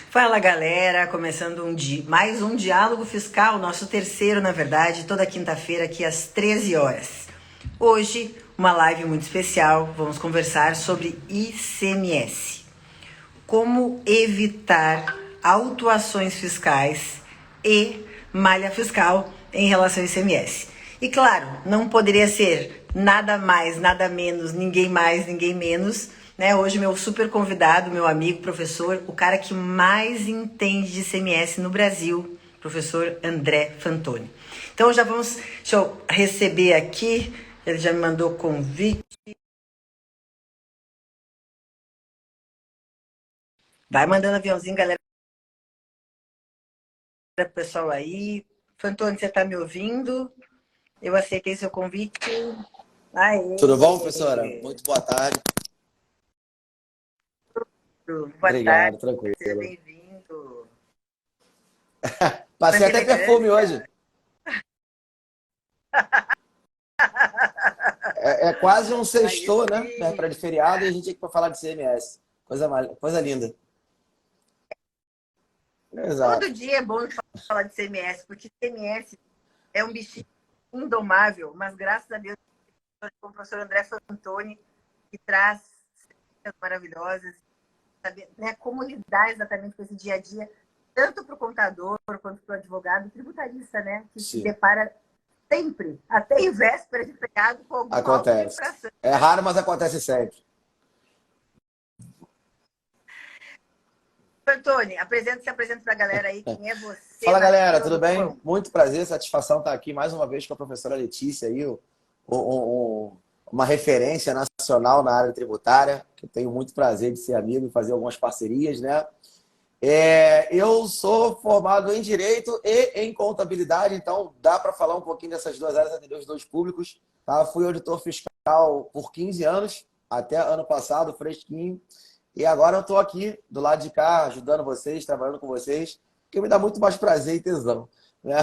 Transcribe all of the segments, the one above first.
Fala galera, começando mais um Diálogo Fiscal, nosso terceiro na verdade, toda quinta-feira aqui às 13 horas. Hoje, uma live muito especial, vamos conversar sobre ICMS. Como evitar autuações fiscais e malha fiscal em relação ao ICMS. E claro, não poderia ser nada mais, nada menos, ninguém mais, ninguém menos, né? Hoje meu super convidado, meu amigo, professor, o cara que mais entende de ICMS no Brasil, professor André Fantoni. Então deixa eu receber aqui, ele já me mandou convite. Vai mandando aviãozinho, galera, pessoal aí. Fantoni, você tá me ouvindo? Eu aceitei seu convite. Aê. Tudo bom, professora? Muito boa tarde. Boa Obrigado, tarde, tranquilo. seja bem-vindo. Passei até perfume hoje. É quase um sextou, né? Para de feriado e a gente aqui para falar de CMS. Coisa linda. Exato. Todo dia é bom falar de CMS, porque CMS é um bichinho indomável, mas graças a Deus, com o professor André Fantoni, que traz maravilhosas, sabe, né, como lidar exatamente com esse dia a dia, tanto para o contador quanto para o advogado tributarista, né, que se depara sempre, até em véspera de feriado, com alguma Acontece. É raro, mas acontece sempre. Fantoni, se apresenta para a galera aí, quem é você? Fala, galera, tudo bem? Muito prazer, satisfação estar aqui mais uma vez com a professora Letícia, aí, uma referência nacional na área tributária, que eu tenho muito prazer de ser amigo e fazer algumas parcerias, né? Eu sou formado em Direito e em Contabilidade, então dá para falar um pouquinho dessas duas áreas, atender os dois públicos. Tá? Fui auditor fiscal por 15 anos, até ano passado, fresquinho. E agora eu estou aqui, do lado de cá, ajudando vocês, trabalhando com vocês, que me dá muito mais prazer e tesão. Né?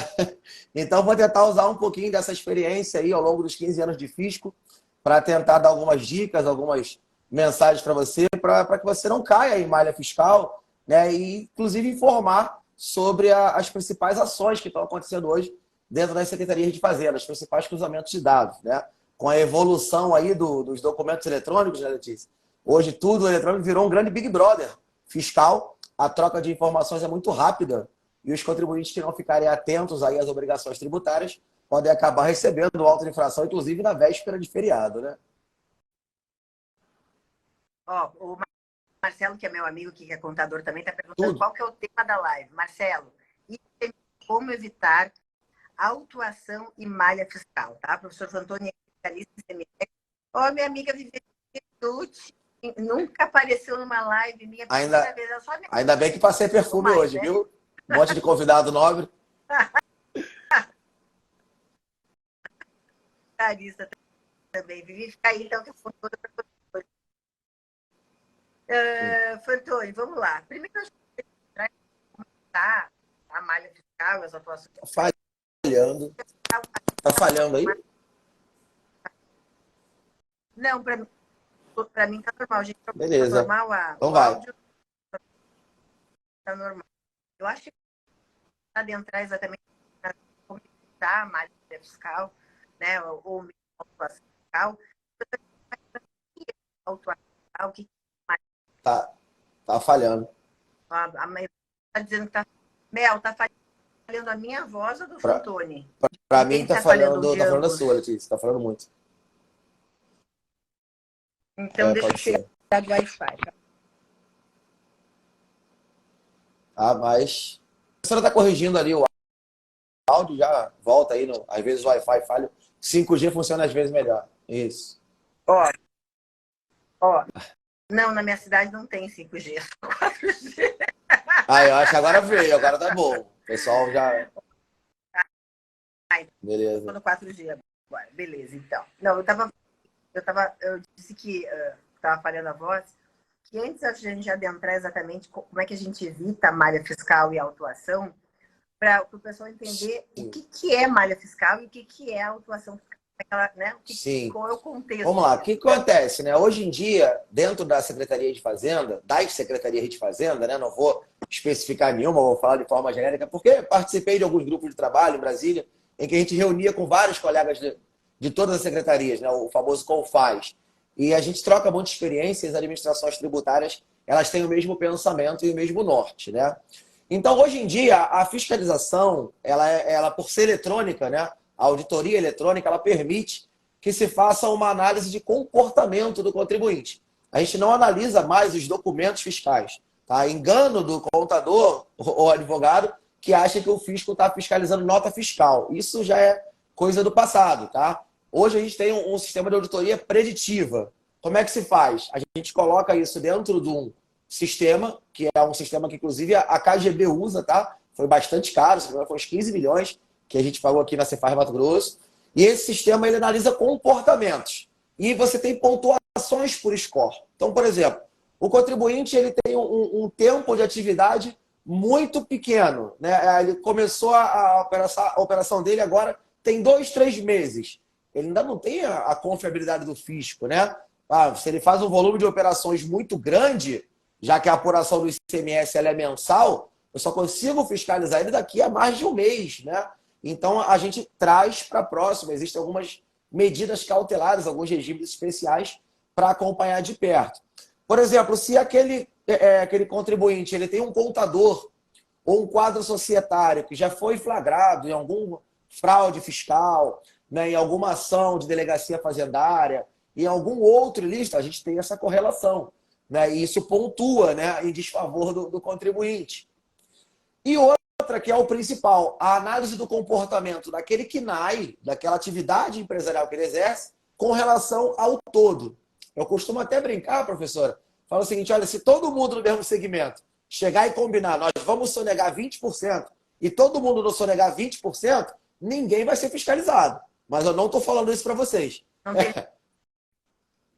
Então, vou tentar usar um pouquinho dessa experiência aí ao longo dos 15 anos de fisco para tentar dar algumas dicas, algumas mensagens para você, para que você não caia em malha fiscal, né? E, inclusive, informar sobre as principais ações que estão acontecendo hoje dentro das secretarias de fazenda, os principais cruzamentos de dados, né? Com a evolução aí dos documentos eletrônicos, né, Letícia? Hoje tudo eletrônico virou um grande Big Brother fiscal. A troca de informações é muito rápida e os contribuintes que não ficarem atentos aí às obrigações tributárias podem acabar recebendo auto de infração, inclusive na véspera de feriado, né? O Marcelo, que é meu amigo, que é contador também, está perguntando qual que é o tema da live. Marcelo, como evitar autuação e malha fiscal, tá? Professor Fantoni, especialista em CMS. Minha amiga Viviane nunca apareceu numa live minha primeira vez. Ainda bem que passei perfume hoje, né? Viu? Um monte de convidado nobre. Também. Vivi, fica aí, então, que eu toda Fantoni, vamos lá. Primeiro, a gente vai começar a malha fiscal, as atuações. Falhando. Tá falhando aí? Não, para mim tá normal, gente. Beleza. Tá normal, então o vai. áudio tá normal. Eu acho que adentrar exatamente como está a malha fiscal, né? Ou mesmo autuação fiscal. O que Tá falhando. a Mel está dizendo que tá. Mel, tá falhando a minha voz ou do Fantoni? Para mim tá falhando a sua, Letícia. Tá falando muito. Então deixa eu chegar do Wi-Fi. Mas a senhora tá corrigindo ali o áudio, já volta aí. Às vezes o Wi-Fi falha. 5G funciona às vezes melhor. Isso. Não, na minha cidade não tem 5G, só 4G. Eu acho que agora veio, agora tá bom. O pessoal já... Beleza. Tô no 4G agora. Beleza, então. Não, eu disse que estava falhando a voz, que antes da gente adentrar exatamente como é que a gente evita a malha fiscal e a autuação, para o pessoal entender o que é malha fiscal e o que é a autuação fiscal. Né? Qual é o contexto? Vamos lá, o que acontece, né? Hoje em dia, dentro da Secretaria de Fazenda, das Secretarias de Fazenda, né? Não vou especificar nenhuma, vou falar de forma genérica, porque participei de alguns grupos de trabalho em Brasília, em que a gente reunia com vários colegas de todas as secretarias, né, o famoso CONFAS. E a gente troca muita experiência, as administrações tributárias, elas têm o mesmo pensamento e o mesmo norte, né? Então, hoje em dia, a fiscalização, ela por ser eletrônica, né, a auditoria eletrônica, ela permite que se faça uma análise de comportamento do contribuinte. A gente não analisa mais os documentos fiscais. Tá? Engano do contador ou advogado que acha que o fisco está fiscalizando nota fiscal. Isso já é coisa do passado. Tá? Hoje a gente tem um sistema de auditoria preditiva. Como é que se faz? A gente coloca isso dentro de um sistema, que é um sistema que inclusive a KGB usa, tá? Foi bastante caro, foi uns 15 milhões que a gente pagou aqui na Cefaz Mato Grosso. E esse sistema ele analisa comportamentos. E você tem pontuações por score. Então, por exemplo, o contribuinte ele tem um tempo de atividade muito pequeno. Né? Ele começou a operação dele agora tem 2, 3 meses. Ele ainda não tem a confiabilidade do fisco. Né? Se ele faz um volume de operações muito grande, já que a apuração do ICMS ela é mensal, eu só consigo fiscalizar ele daqui a mais de um mês. Né? Então, a gente traz para a próxima. Existem algumas medidas cautelares, alguns regimes especiais para acompanhar de perto. Por exemplo, se aquele contribuinte ele tem um contador ou um quadro societário que já foi flagrado em algum fraude fiscal, né, em alguma ação de delegacia fazendária, em algum outro ilícito, a gente tem essa correlação. Né, e isso pontua, né, em desfavor do contribuinte. E outra que é o principal, a análise do comportamento daquele KNAI, daquela atividade empresarial que ele exerce, com relação ao todo. Eu costumo até brincar, professora, falo o seguinte, olha, se todo mundo no mesmo segmento chegar e combinar, nós vamos sonegar 20% e todo mundo não sonegar 20%, ninguém vai ser fiscalizado. Mas eu não estou falando isso para vocês. Não tem.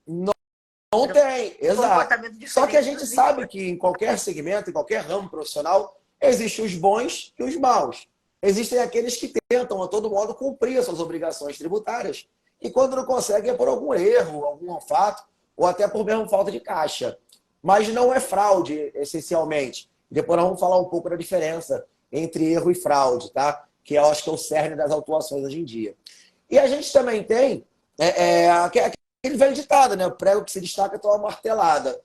Não tem, exato. Só que a gente diferente. sabe que em qualquer segmento, em qualquer ramo profissional, existem os bons e os maus. Existem aqueles que tentam, a todo modo, cumprir as suas obrigações tributárias. E quando não conseguem é por algum erro, algum fato, ou até por mesmo falta de caixa. Mas não é fraude, essencialmente. Depois nós vamos falar um pouco da diferença entre erro e fraude, tá? Que eu acho que é o cerne das autuações hoje em dia. E a gente também tem aquele velho ditado, né? O prego que se destaca toma martelada.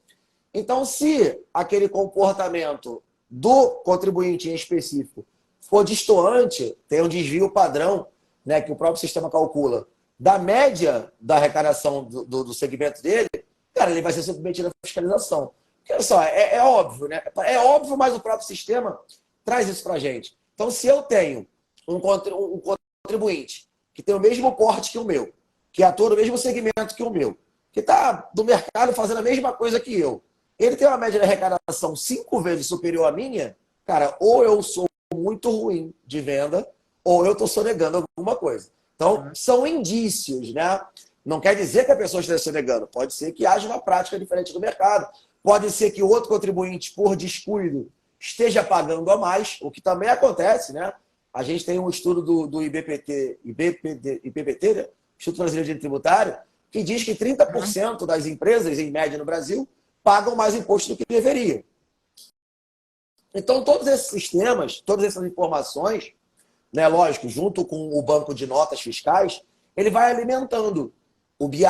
Então, se aquele comportamento do contribuinte em específico for destoante, tem um desvio padrão, né, que o próprio sistema calcula, da média da arrecadação do segmento dele, cara, ele vai ser submetido à fiscalização. Porque, olha só, é óbvio, né? É óbvio, mas o próprio sistema traz isso para a gente. Então, se eu tenho um contribuinte que tem o mesmo porte que o meu, que atua no mesmo segmento que o meu, que está no mercado fazendo a mesma coisa que eu, ele tem uma média de arrecadação 5 vezes superior à minha, cara, ou eu sou muito ruim de venda, ou eu estou sonegando alguma coisa. Então, são indícios, né? Não quer dizer que a pessoa esteja sonegando. Pode ser que haja uma prática diferente do mercado. Pode ser que o outro contribuinte, por descuido, esteja pagando a mais, o que também acontece, né? A gente tem um estudo do IBPT, né? Instituto Brasileiro de Direito Tributário, que diz que 30% das empresas, em média no Brasil, pagam mais imposto do que deveriam. Então, todos esses sistemas, todas essas informações, né, lógico, junto com o banco de notas fiscais, ele vai alimentando o BI,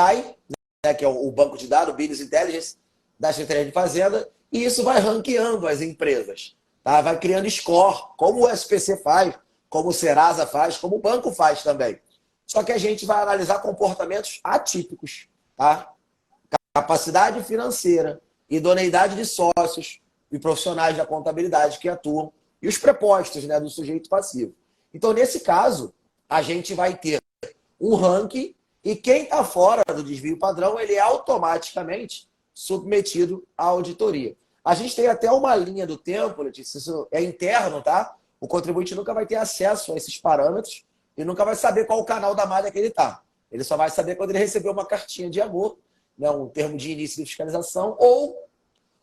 né, que é o banco de dados, o Business Intelligence, da Secretaria de Fazenda, e isso vai ranqueando as empresas. Tá? Vai criando score, como o SPC faz, como o Serasa faz, como o banco faz também. Só que a gente vai analisar comportamentos atípicos. Tá? Capacidade financeira, idoneidade de sócios e profissionais da contabilidade que atuam, e os prepostos, né, do sujeito passivo. Então, nesse caso, a gente vai ter um ranking e quem está fora do desvio padrão, ele é automaticamente submetido à auditoria. A gente tem até uma linha do tempo, Letícia, isso é interno, tá? O contribuinte nunca vai ter acesso a esses parâmetros e nunca vai saber qual o canal da malha que ele está. Ele só vai saber quando ele receber uma cartinha de amor, né, um termo de início de fiscalização ou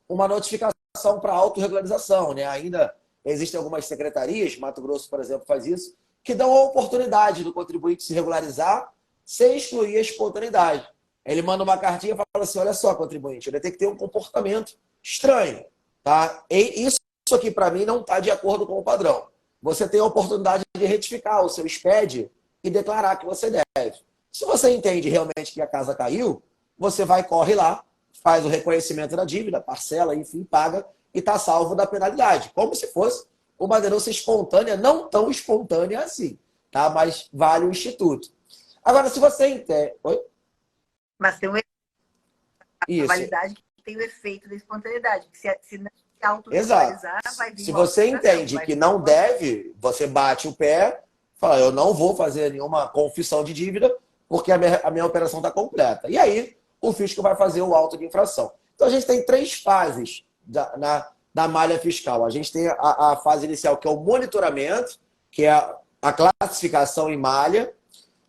uma notificação para autorregularização. Né? Ainda existem algumas secretarias, Mato Grosso, por exemplo, faz isso, que dão a oportunidade do contribuinte se regularizar sem excluir a espontaneidade. Ele manda uma cartinha e fala assim, olha só, contribuinte, ele tem que ter um comportamento estranho. Tá? E isso aqui para mim não está de acordo com o padrão. Você tem a oportunidade de retificar o seu SPED e declarar que você deve. Se você entende realmente que a casa caiu, você vai, corre lá, faz o reconhecimento da dívida, parcela, enfim, paga e está salvo da penalidade. Como se fosse uma denúncia espontânea, não tão espontânea assim, tá? Mas vale o instituto. Agora, se você entende... Oi? Mas tem a Isso. validade que tem o efeito da espontaneidade. Que se não se Exato. auto-regularizar, vai vir Se uma você autorização, entende vai que vir não uma- deve, você bate o pé, fala, eu não vou fazer nenhuma confissão de dívida, porque a minha operação está completa. E aí, o fisco vai fazer o auto de infração. Então, a gente tem 3 fases na malha fiscal. A gente tem a fase inicial, que é o monitoramento, que é a classificação em malha.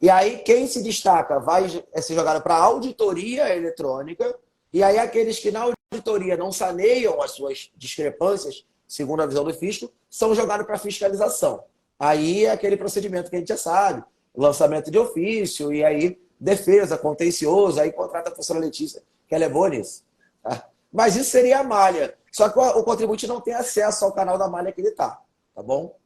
E aí, quem se destaca vai ser jogado para a auditoria eletrônica. E aí, aqueles que na auditoria não saneiam as suas discrepâncias, segundo a visão do fisco, são jogados para fiscalização. Aí é aquele procedimento que a gente já sabe, lançamento de ofício, e aí defesa, contencioso, aí contrata a professora Letícia, que ela é boa nisso. Tá? Mas isso seria a malha. Só que o contribuinte não tem acesso ao canal da malha que ele está, tá bom?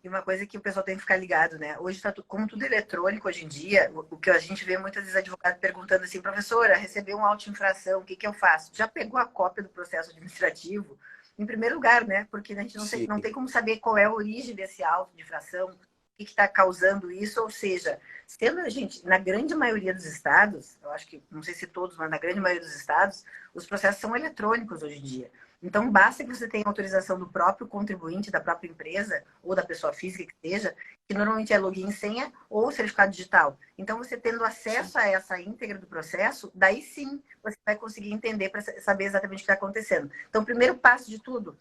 E uma coisa que o pessoal tem que ficar ligado, né? Hoje está como tudo eletrônico hoje em dia, o que a gente vê muitas vezes advogados perguntando assim, professora, recebeu uma auto-infração, o que que eu faço? Já pegou a cópia do processo administrativo? Em primeiro lugar, né? Porque a gente não tem como saber qual é a origem desse auto de infração, o que está causando isso, ou seja, sendo a gente, na grande maioria dos estados, eu acho que, não sei se todos, mas na grande maioria dos estados, os processos são eletrônicos hoje em dia. Então, basta que você tenha autorização do próprio contribuinte, da própria empresa, ou da pessoa física que seja, que normalmente é login e senha ou certificado digital. Então, você tendo acesso a essa íntegra do processo, daí sim você vai conseguir entender para saber exatamente o que está acontecendo. Então, o primeiro passo de tudo,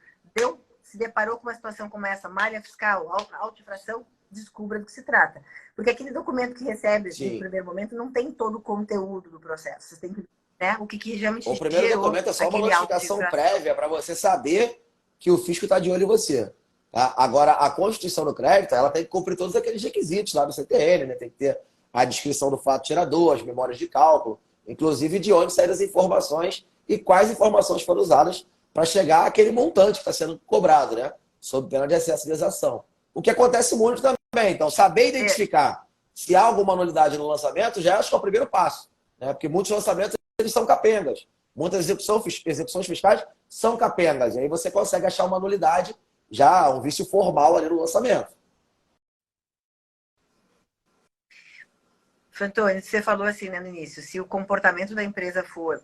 se deparou com uma situação como essa, malha fiscal, auto-infração, descubra do que se trata. Porque aquele documento que recebe no primeiro momento não tem todo o conteúdo do processo. Você tem que né? O que realmente O primeiro documento é só uma notificação prévia para você saber que o fisco está de olho em você. Tá? Agora, a constituição do crédito, ela tem que cumprir todos aqueles requisitos lá do CTN, né? Tem que ter a descrição do fato tirador, as memórias de cálculo, inclusive de onde saíram as informações e quais informações foram usadas para chegar àquele montante que está sendo cobrado, né? Sob pena de excesso de exação. O que acontece muito também. Então, saber identificar se há alguma nulidade no lançamento já acho que é o primeiro passo. Né? Porque muitos lançamentos eles são capengas. Muitas execuções fiscais são capengas. E aí você consegue achar uma nulidade, já um vício formal ali no lançamento. Fantoni, você falou assim, né, no início, se o comportamento da empresa for,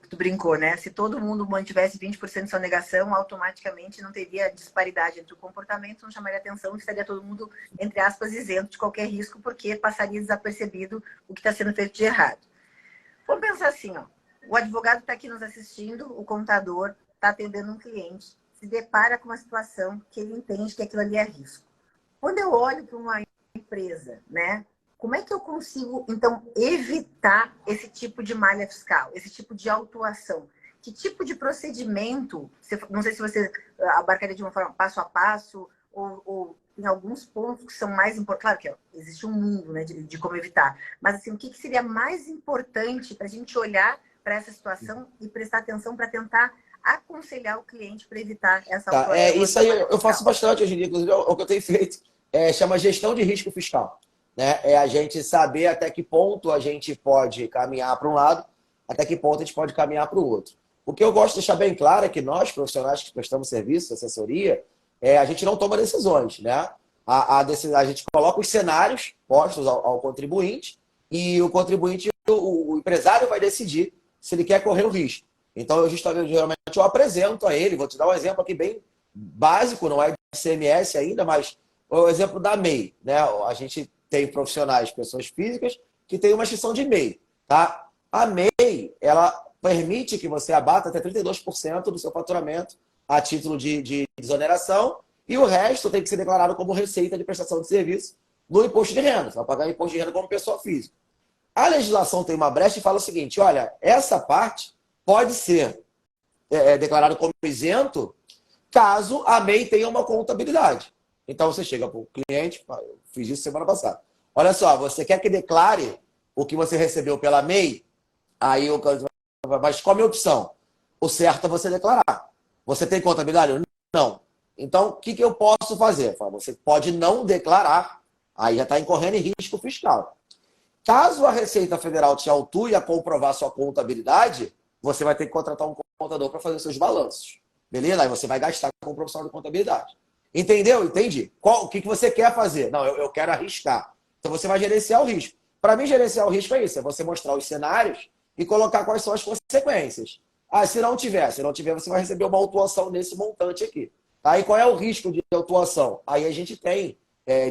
tu brincou, né? Se todo mundo mantivesse 20% de sonegação, automaticamente não teria disparidade entre o comportamento, não chamaria atenção, estaria todo mundo, entre aspas, isento de qualquer risco, porque passaria desapercebido o que está sendo feito de errado. Vamos pensar assim, ó. O advogado está aqui nos assistindo, o contador está atendendo um cliente, se depara com uma situação que ele entende que aquilo ali é risco. Quando eu olho para uma empresa, né? Como é que eu consigo, então, evitar esse tipo de malha fiscal, esse tipo de autuação? Que tipo de procedimento, não sei se você abarcaria de uma forma passo a passo, ou em alguns pontos que são mais importantes. Claro que existe um mundo, né, de como evitar. Mas, assim, o que seria mais importante para a gente olhar para essa situação e prestar atenção para tentar aconselhar o cliente para evitar essa autuação? Isso aí eu faço bastante hoje em dia, inclusive é o que eu tenho feito. Chama gestão de risco fiscal. Né? É a gente saber até que ponto a gente pode caminhar para um lado, até que ponto a gente pode caminhar para o outro. O que eu gosto de deixar bem claro é que nós, profissionais que prestamos serviço, assessoria, a gente não toma decisões, né? A gente coloca os cenários postos ao contribuinte e o contribuinte, o empresário vai decidir se ele quer correr o risco. Então, geralmente eu apresento a ele, vou te dar um exemplo aqui bem básico, não é de CMS ainda, mas o exemplo da MEI. Né? A gente tem profissionais, pessoas físicas, que têm uma extinção de MEI. Tá? A MEI, ela permite que você abata até 32% do seu faturamento a título de desoneração, e o resto tem que ser declarado como receita de prestação de serviço no imposto de renda. Você vai pagar imposto de renda como pessoa física. A legislação tem uma brecha e fala o seguinte, olha, essa parte pode ser declarado como isento caso a MEI tenha uma contabilidade. Então você chega para o cliente, eu fiz isso semana passada. Olha só, você quer que declare o que você recebeu pela MEI? Aí o mas qual a minha opção? O certo é você declarar. Você tem contabilidade? Não. Então, o que eu posso fazer? Você pode não declarar, aí já está incorrendo em risco fiscal. Caso a Receita Federal te autue a comprovar sua contabilidade, você vai ter que contratar um contador para fazer os seus balanços. Beleza? Aí você vai gastar com o profissional de contabilidade. Entendeu? Entendi. O que você quer fazer? Não, eu quero arriscar. Então você vai gerenciar o risco. Para mim, gerenciar o risco é isso: é você mostrar os cenários e colocar quais são as consequências. Ah, se não tiver, você vai receber uma autuação nesse montante aqui. Tá? E qual é o risco de autuação? Aí a gente tem,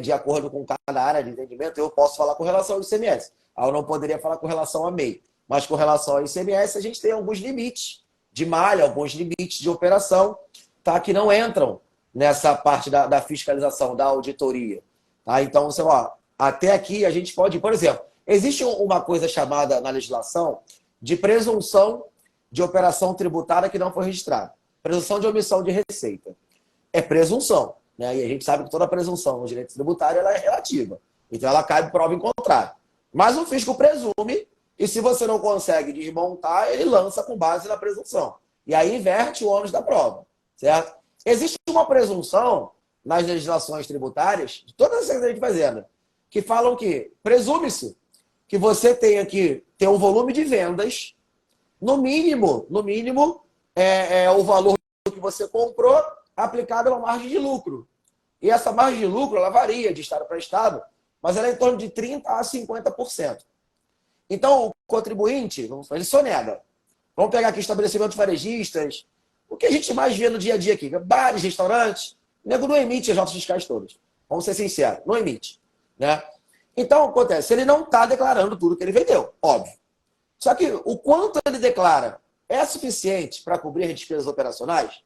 de acordo com cada área de entendimento, eu posso falar com relação ao ICMS. Eu não poderia falar com relação a MEI. Mas com relação ao ICMS, a gente tem alguns limites de malha, alguns limites de operação, tá? Que não entram nessa parte da fiscalização, da auditoria. Tá? Então, você, até aqui a gente pode, por exemplo, existe uma coisa chamada na legislação de presunção de operação tributária que não foi registrada. Presunção de omissão de receita. É presunção, né? E a gente sabe que toda presunção no direito tributário ela é relativa. Então ela cabe prova em contrário. Mas o fisco presume, e se você não consegue desmontar, ele lança com base na presunção. E aí inverte o ônus da prova, certo? Existe uma presunção nas legislações tributárias, de todas as que a gente fazendo, que falam que presume-se que você tenha que ter um volume de vendas, no mínimo, o valor que você comprou aplicado a uma margem de lucro. E essa margem de lucro, ela varia de estado para estado, mas ela é em torno de 30% a 50%. Então, o contribuinte, ele sonega. Vamos pegar aqui estabelecimentos varejistas, o que a gente mais vê no dia a dia aqui, bares, restaurantes, o nego não emite as notas fiscais todas. Vamos ser sinceros, não emite. Né? Então, acontece, ele não está declarando tudo que ele vendeu, óbvio. Só que o quanto ele declara é suficiente para cobrir as despesas operacionais?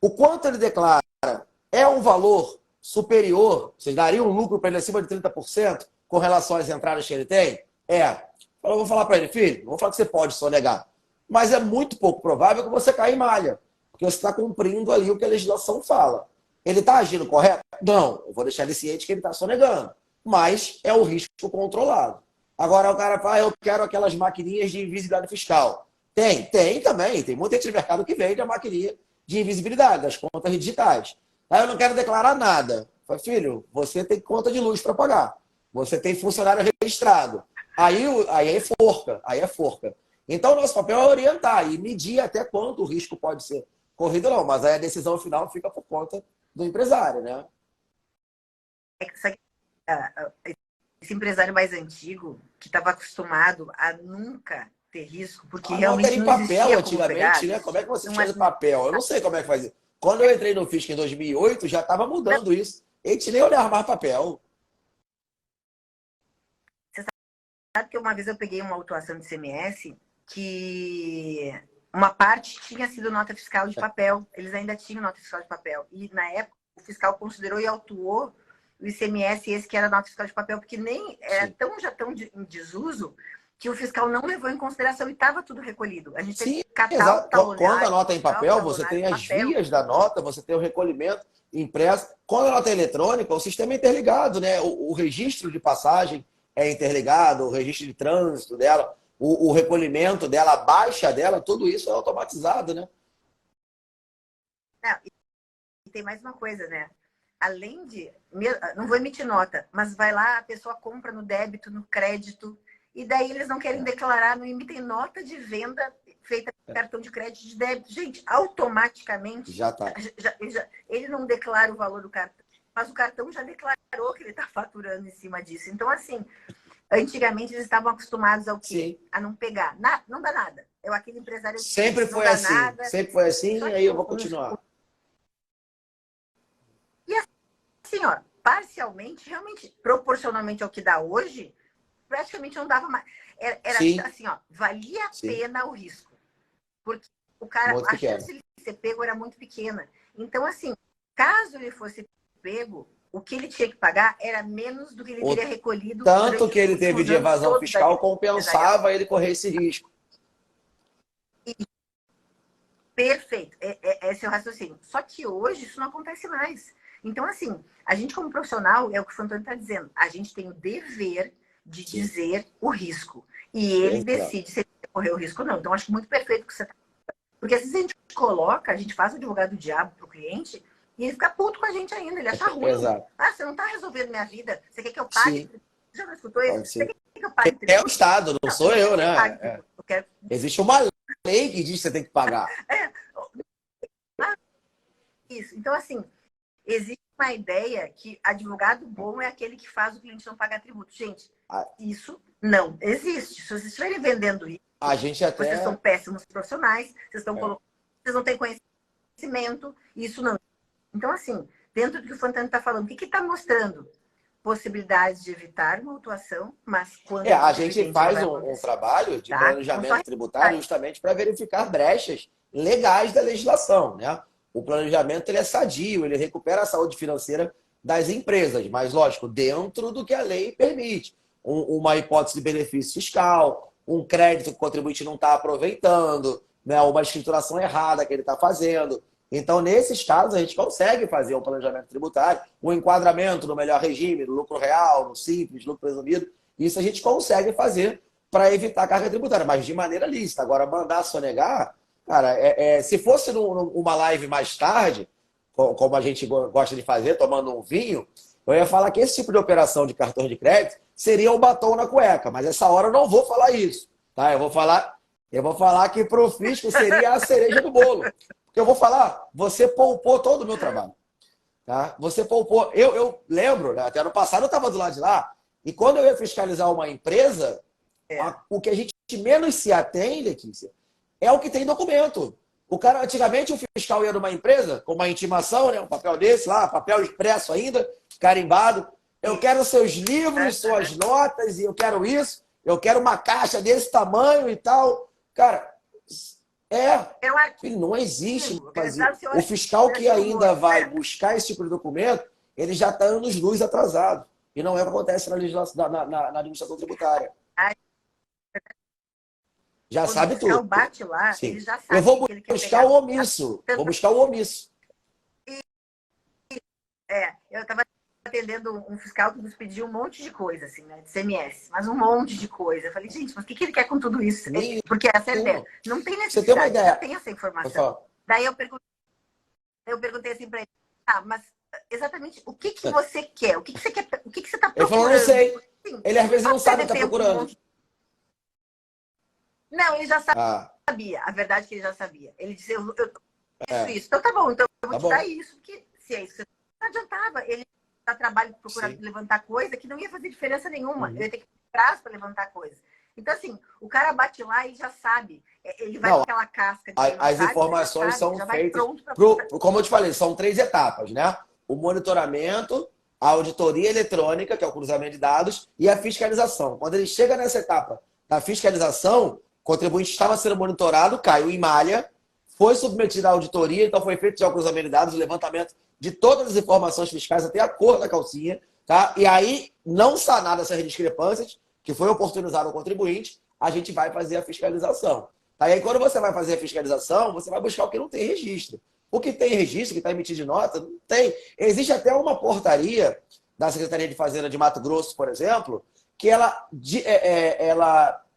O quanto ele declara é um valor superior, vocês dariam um lucro para ele acima de 30% com relação às entradas que ele tem? Eu vou falar para ele, filho, não vou falar que você pode sonegar, mas é muito pouco provável que você caia em malha, porque você está cumprindo ali o que a legislação fala. Ele está agindo correto? Não, eu vou deixar ele ciente que ele está sonegando, mas é o risco controlado. Agora o cara fala, eu quero aquelas maquininhas de invisibilidade fiscal. Tem também, tem muita gente no mercado que vende a maquininha de invisibilidade, das contas digitais. Aí eu não quero declarar nada. Falei, filho, você tem conta de luz para pagar. Você tem funcionário registrado. Aí é forca. Então, o nosso papel é orientar e medir até quanto o risco pode ser corrido ou não. Mas aí a decisão final fica por conta do empresário, né? Esse empresário mais antigo, que estava acostumado a nunca ter risco, porque realmente era em papel antigamente, né? Como é que você faz papel? Eu não sei como é que fazia. Quando eu entrei no Fisco em 2008, já estava mudando isso. A gente nem olhava mais papel. Você sabe que uma vez eu peguei uma autuação de ICMS que uma parte tinha sido nota fiscal de papel. Eles ainda tinham nota fiscal de papel. E, na época, o fiscal considerou e autuou o ICMS esse que era nota fiscal de papel, porque nem era tão em desuso que o fiscal não levou em consideração e estava tudo recolhido. A gente tem que catar o talonário. Quando a nota é em papel, você tem as vias da nota, você tem o recolhimento impresso. Quando a nota é eletrônica, o sistema é interligado, né? O registro de passagem é interligado, o registro de trânsito dela, o recolhimento dela, a baixa dela, tudo isso é automatizado, né? E tem mais uma coisa, né? Além de... Não vou emitir nota, mas vai lá, a pessoa compra no débito, no crédito, e daí eles não querem declarar, não emitem nota de venda feita com cartão de crédito e de débito. Gente, automaticamente... Já tá. Ele não declara o valor do cartão, mas o cartão já declarou que ele está faturando em cima disso. Então, assim, antigamente eles estavam acostumados ao quê? Sim. A não pegar. Não dá nada. Aquele empresário... Sempre foi assim. Nada. Sempre foi assim, e aí eu vou continuar. Assim, parcialmente, realmente, proporcionalmente ao que dá hoje, praticamente não dava mais. Era assim, valia a pena o risco. Porque o cara, a chance de ele ser pego era muito pequena. Então, assim, caso ele fosse pego, o que ele tinha que pagar era menos do que ele teria recolhido. Tanto que ele teve de evasão fiscal compensava ele correr esse risco. Perfeito. Esse é o raciocínio. Só que hoje isso não acontece mais. Então, assim, a gente como profissional, é o que o Antônio está dizendo, a gente tem o dever de dizer o risco. E ele decide se ele quer correr o risco ou não. Então, acho muito perfeito o que você está Porque às vezes a gente coloca, a gente faz o advogado do diabo pro cliente e ele fica puto com a gente ainda, ele acha ruim. Exato. Ah, você não tá resolvendo minha vida, você quer que eu pague? Sim. Já não escutou isso? Você Sim. quer que eu pague É o tributo? Estado, não sou eu, né? Eu quero... Existe uma lei que diz que você tem que pagar. Isso. Então, assim, existe uma ideia que advogado bom é aquele que faz o cliente não pagar tributo. Gente, isso não existe. Se vocês estiverem vendendo isso, A gente até... vocês são péssimos profissionais, vocês estão colocando, vocês não têm conhecimento, isso não. Então, assim, dentro do que o Fantano está falando, o que está mostrando? Possibilidades de evitar uma autuação, mas quando... a gente faz um trabalho de planejamento tributário justamente para verificar brechas legais da legislação, né? O planejamento ele é sadio, ele recupera a saúde financeira das empresas, mas, lógico, dentro do que a lei permite. Uma hipótese de benefício fiscal, um crédito que o contribuinte não está aproveitando, né? Uma escrituração errada que ele está fazendo. Então, nesses casos, a gente consegue fazer um planejamento tributário, um enquadramento no melhor regime, no lucro real, no simples, lucro presumido. Isso a gente consegue fazer para evitar a carga tributária, mas de maneira lícita. Agora, mandar sonegar, cara, se fosse numa live mais tarde, como a gente gosta de fazer, tomando um vinho, eu ia falar que esse tipo de operação de cartão de crédito seria um batom na cueca, mas essa hora eu não vou falar isso. Tá? Eu vou falar que para o fisco seria a cereja do bolo. Porque eu vou falar, você poupou todo o meu trabalho. Tá? Você poupou. Eu lembro, né, até ano passado eu estava do lado de lá, e quando eu ia fiscalizar uma empresa, o que a gente menos se atém, Letícia, é o que tem documento. O cara, antigamente, o fiscal ia numa empresa com uma intimação, né, um papel desse lá, papel impresso ainda, carimbado. Eu quero seus livros, suas notas, e eu quero isso. Eu quero uma caixa desse tamanho e tal. Cara, não existe. O fiscal que ainda vai buscar esse tipo de documento, ele já está anos-luz atrasado. E não é o que acontece na administração tributária. Já sabe tudo. O bate lá, ele já sabe. Eu vou buscar o omisso. Vou buscar o omisso. Eu estava atendendo um fiscal que nos pediu um monte de coisa, assim, né? De CMS, mas um monte de coisa. Eu falei, gente, mas o que ele quer com tudo isso? Porque essa é a ideia. Não tem necessidade, você tem uma ideia. Já tem essa informação. Daí eu perguntei assim para ele, mas exatamente o que você quer? O que você quer? O que você está procurando? Ele falou, não sei. Ele às vezes não sabe o que está procurando. Não, ele já sabia. A verdade é que ele já sabia. Ele disse, isso. Então tá bom, então eu vou te dar isso. Porque se é isso, não adiantava. Ele dá trabalho para procurar levantar coisa que não ia fazer diferença nenhuma. Ele ia ter que ter prazo para levantar coisa. Então, assim, o cara bate lá e já sabe. Ele vai com aquela casca. As informações são feitas... Como eu te falei, são 3 etapas, né? O monitoramento, a auditoria eletrônica, que é o cruzamento de dados, e a fiscalização. Quando ele chega nessa etapa da fiscalização, o contribuinte estava sendo monitorado, caiu em malha, foi submetido à auditoria, então foi feito já o cruzamento de dados, o levantamento de todas as informações fiscais, até a cor da calcinha, tá? E aí, não sanado essas discrepâncias, que foi oportunizado ao contribuinte, a gente vai fazer a fiscalização. Tá? E aí, quando você vai fazer a fiscalização, você vai buscar o que não tem registro. O que tem registro, que está emitido de nota, não tem. Existe até uma portaria da Secretaria de Fazenda de Mato Grosso, por exemplo, que ela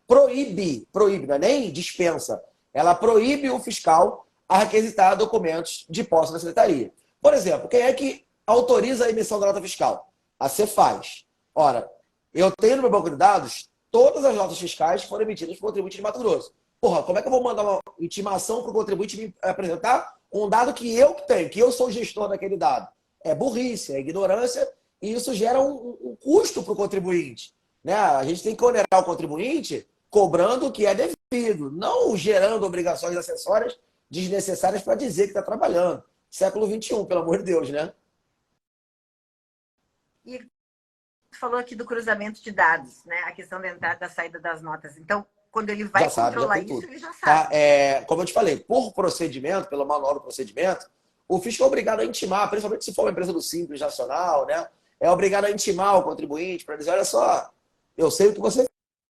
proíbe, não é nem dispensa, ela proíbe o fiscal a requisitar documentos de posse da Secretaria. Por exemplo, quem é que autoriza a emissão da nota fiscal? A Cefaz. Ora, eu tenho no meu banco de dados todas as notas fiscais que foram emitidas por contribuinte de Mato Grosso. Porra, como é que eu vou mandar uma intimação para o contribuinte me apresentar um dado que eu tenho, que eu sou o gestor daquele dado? É burrice, é ignorância, e isso gera um custo para o contribuinte. Né? A gente tem que onerar o contribuinte cobrando o que é devido, não gerando obrigações acessórias desnecessárias para dizer que está trabalhando. Século XXI, pelo amor de Deus, né? E você falou aqui do cruzamento de dados, né? A questão da entrada e da saída das notas. Então, quando ele vai controlar isso, ele já sabe. Tá? Como eu te falei, por procedimento, pelo manual do procedimento, o fisco é obrigado a intimar, principalmente se for uma empresa do Simples Nacional, né? É obrigado a intimar o contribuinte para dizer, olha só, eu sei o que você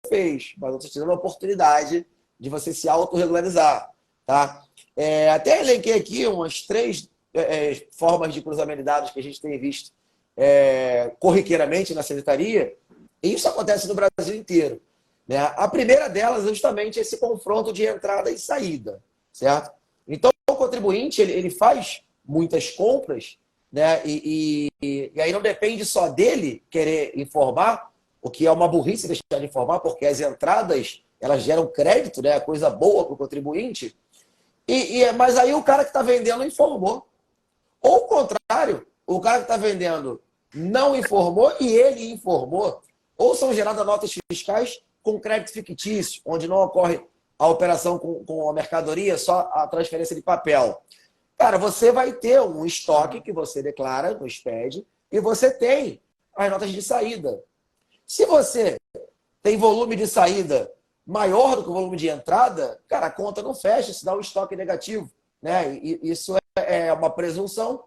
fez, mas eu estou te dando a oportunidade de você se autorregularizar. Tá? Até elenquei aqui umas 3 formas de cruzamento de dados que a gente tem visto corriqueiramente na secretaria, e isso acontece no Brasil inteiro. Né? A primeira delas é justamente esse confronto de entrada e saída. Certo? Então, o contribuinte ele faz muitas compras, né? E aí não depende só dele querer informar, o que é uma burrice deixar de informar, porque as entradas elas geram crédito, né? Coisa boa para o contribuinte. Mas aí o cara que está vendendo informou. Ou o contrário, o cara que está vendendo não informou e ele informou. Ou são geradas notas fiscais com crédito fictício, onde não ocorre a operação com a mercadoria, só a transferência de papel. Cara, você vai ter um estoque que você declara no SPED e você tem as notas de saída. Se você tem volume de saída maior do que o volume de entrada, cara, a conta não fecha, se dá um estoque negativo. Né? E isso é uma presunção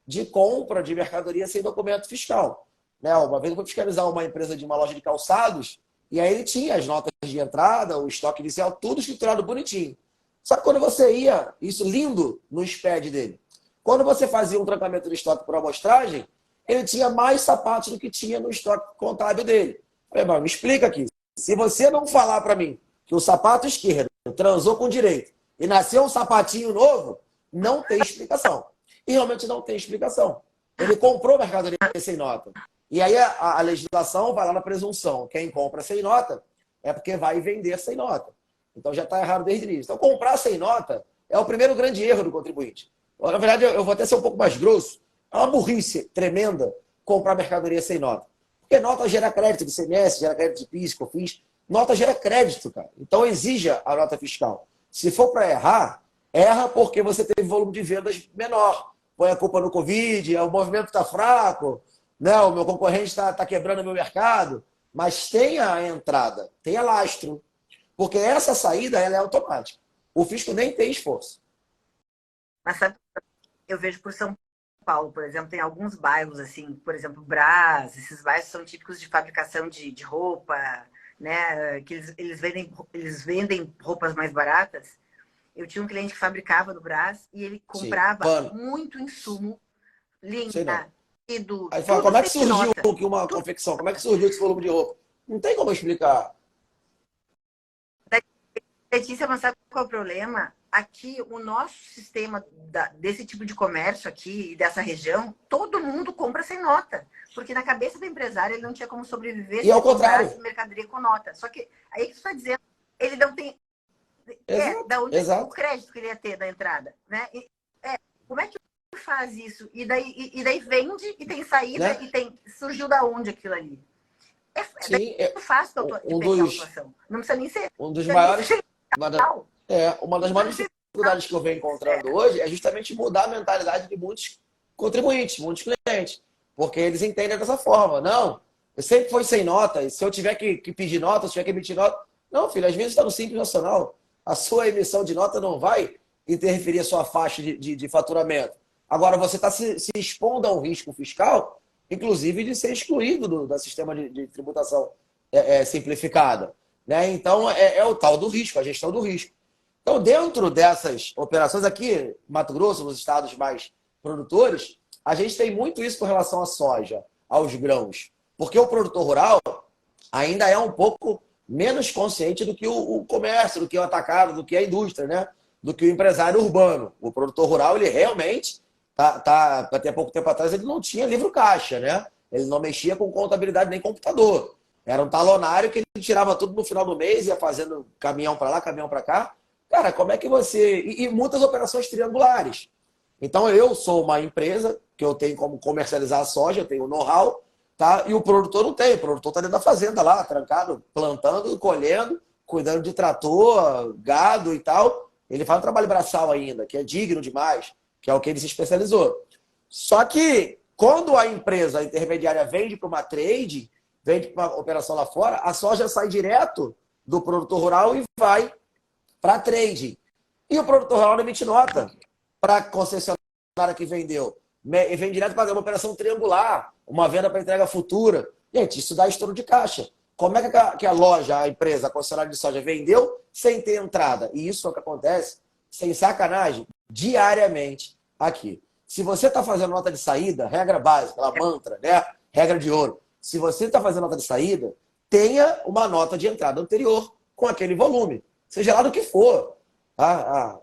de compra de mercadoria sem documento fiscal. Né? Uma vez eu fui fiscalizar uma empresa de uma loja de calçados e aí ele tinha as notas de entrada, o estoque inicial, tudo estruturado bonitinho. Só que quando você ia, isso lindo no SPED dele, quando você fazia um trancamento de estoque por amostragem, ele tinha mais sapatos do que tinha no estoque contábil dele. Falei, mas me explica aqui. Se você não falar para mim que o sapato esquerdo transou com o direito e nasceu um sapatinho novo, não tem explicação. E realmente não tem explicação. Ele comprou mercadoria sem nota. E aí a legislação vai lá na presunção. Quem compra sem nota é porque vai vender sem nota. Então já está errado desde o início. Então comprar sem nota é o primeiro grande erro do contribuinte. Na verdade, eu vou até ser um pouco mais grosso. É uma burrice tremenda comprar mercadoria sem nota. Porque nota gera crédito de ICMS, gera crédito de PIS, COFINS. Nota gera crédito, cara. Então exija a nota fiscal. Se for para errar, erra porque você teve volume de vendas menor. Põe a culpa no Covid, o movimento está fraco, né? O meu concorrente está quebrando o meu mercado. Mas tenha a entrada, tenha lastro. Porque essa saída ela é automática. O fisco nem tem esforço. Mas sabe, eu vejo por São Paulo, por exemplo, tem alguns bairros, assim, por exemplo, Brás, esses bairros são típicos de fabricação de roupa, né? Que eles vendem roupas mais baratas. Eu tinha um cliente que fabricava no Brás e ele comprava muito insumo, linha, tecido. Aí fala, como é que surgiu aqui uma confecção? Como é que surgiu esse volume de roupa? Não tem como explicar. Letícia, mas sabe qual é o problema? Aqui, o nosso sistema desse tipo de comércio aqui, dessa região, todo mundo compra sem nota. Porque na cabeça do empresário, ele não tinha como sobreviver se ele comprasse mercadoria com nota. Só que, aí que você está dizendo, ele não tem... da onde o crédito que ele ia ter da entrada. Né? Como é que faz isso? E daí vende, e tem saída, né? Surgiu da onde aquilo ali? Sim, é fácil de pegar a situação. Não precisa nem ser... Um dos maiores... Uma das maiores dificuldades que eu venho encontrando hoje é justamente mudar a mentalidade de muitos contribuintes, muitos clientes. Porque eles entendem dessa forma. Não, eu sempre fui sem nota, e se eu tiver que pedir nota, se tiver que emitir nota... Não, filho, às vezes está no Simples Nacional. A sua emissão de nota não vai interferir a sua faixa de faturamento. Agora, você está se expondo a um risco fiscal, inclusive de ser excluído do sistema de tributação simplificada. Né? Então, é o tal do risco, a gestão do risco. Então, dentro dessas operações aqui, Mato Grosso, nos estados mais produtores, a gente tem muito isso com relação à soja, aos grãos. Porque o produtor rural ainda é um pouco menos consciente do que o comércio, do que o atacado, do que a indústria, né? Do que o empresário urbano. O produtor rural, ele realmente, até pouco tempo atrás, ele não tinha livro caixa, né? Ele não mexia com contabilidade nem computador. Era um talonário que ele tirava tudo no final do mês, ia fazendo caminhão para lá, caminhão para cá. Cara, como é que você... E muitas operações triangulares. Então, eu sou uma empresa que eu tenho como comercializar a soja, eu tenho know-how, tá? E o produtor não tem. O produtor está dentro da fazenda lá, trancado, plantando, colhendo, cuidando de trator, gado e tal. Ele faz um trabalho braçal ainda, que é digno demais, que é o que ele se especializou. Só que, quando a empresa a intermediária vende para uma trade, vende para uma operação lá fora, a soja sai direto do produtor rural e vai para a trade. E o produtor rural não emite nota para a concessionária que vendeu. E vem direto para uma operação triangular, uma venda para entrega futura. Gente, isso dá estouro de caixa. Como é que a loja, a empresa, a concessionária de soja vendeu sem ter entrada? E isso é o que acontece, sem sacanagem, diariamente aqui. Se você está fazendo nota de saída, regra básica, aquela mantra, né? Regra de ouro. Se você está fazendo nota de saída, tenha uma nota de entrada anterior com aquele volume. Seja lá do que for. A